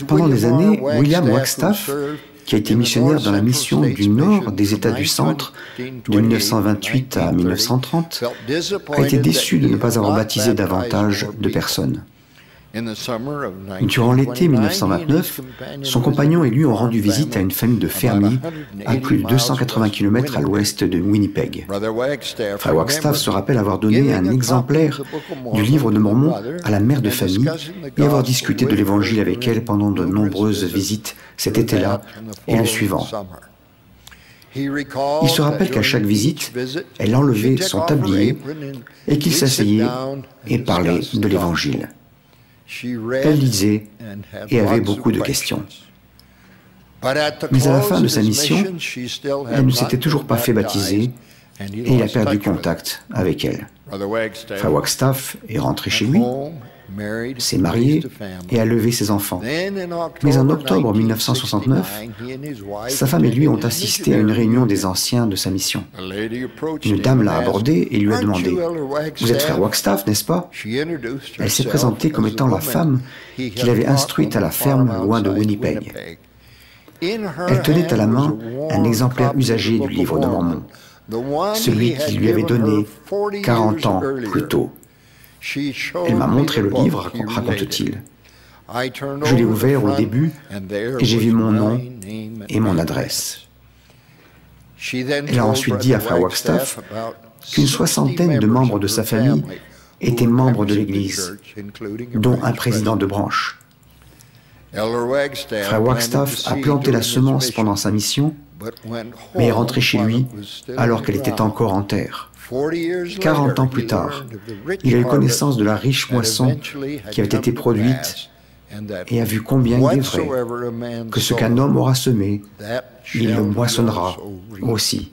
Pendant des années, William Wagstaff, qui a été missionnaire dans la mission du nord des États du centre de 1928 à 1930, a été déçu de ne pas avoir baptisé davantage de personnes. Durant l'été 1929, son compagnon et lui ont rendu visite à une famille de fermiers à plus de 280 km à l'ouest de Winnipeg. Frère Wagstaff se rappelle avoir donné un exemplaire du livre de Mormon à la mère de famille et avoir discuté de l'Évangile avec elle pendant de nombreuses visites cet été-là et le suivant. Il se rappelle qu'à chaque visite, elle enlevait son tablier et qu'il s'asseyait et parlait de l'Évangile. Elle lisait et avait beaucoup de questions. Mais à la fin de sa mission, elle ne s'était toujours pas fait baptiser et il a perdu contact avec elle. Frère Wagstaff est rentré chez lui, s'est marié et a levé ses enfants. Mais en octobre 1969, sa femme et lui ont assisté à une réunion des anciens de sa mission. Une dame l'a abordé et lui a demandé « Vous êtes frère Wagstaff, n'est-ce pas ?» Elle s'est présentée comme étant la femme qu'il avait instruite à la ferme loin de Winnipeg. Elle tenait à la main un exemplaire usagé du livre de Mormon, celui qu'il lui avait donné 40 ans plus tôt. Elle m'a montré le livre, raconte-t-il. Je l'ai ouvert au début et j'ai vu mon nom et mon adresse. Elle a ensuite dit à frère Wagstaff qu'une soixantaine de membres de sa famille étaient membres de l'Église, dont un président de branche. Frère Wagstaff a planté la semence pendant sa mission, mais est rentré chez lui alors qu'elle était encore en terre. 40 ans plus tard, il a eu connaissance de la riche moisson qui avait été produite et a vu combien il est vrai que ce qu'un homme aura semé, il le moissonnera aussi.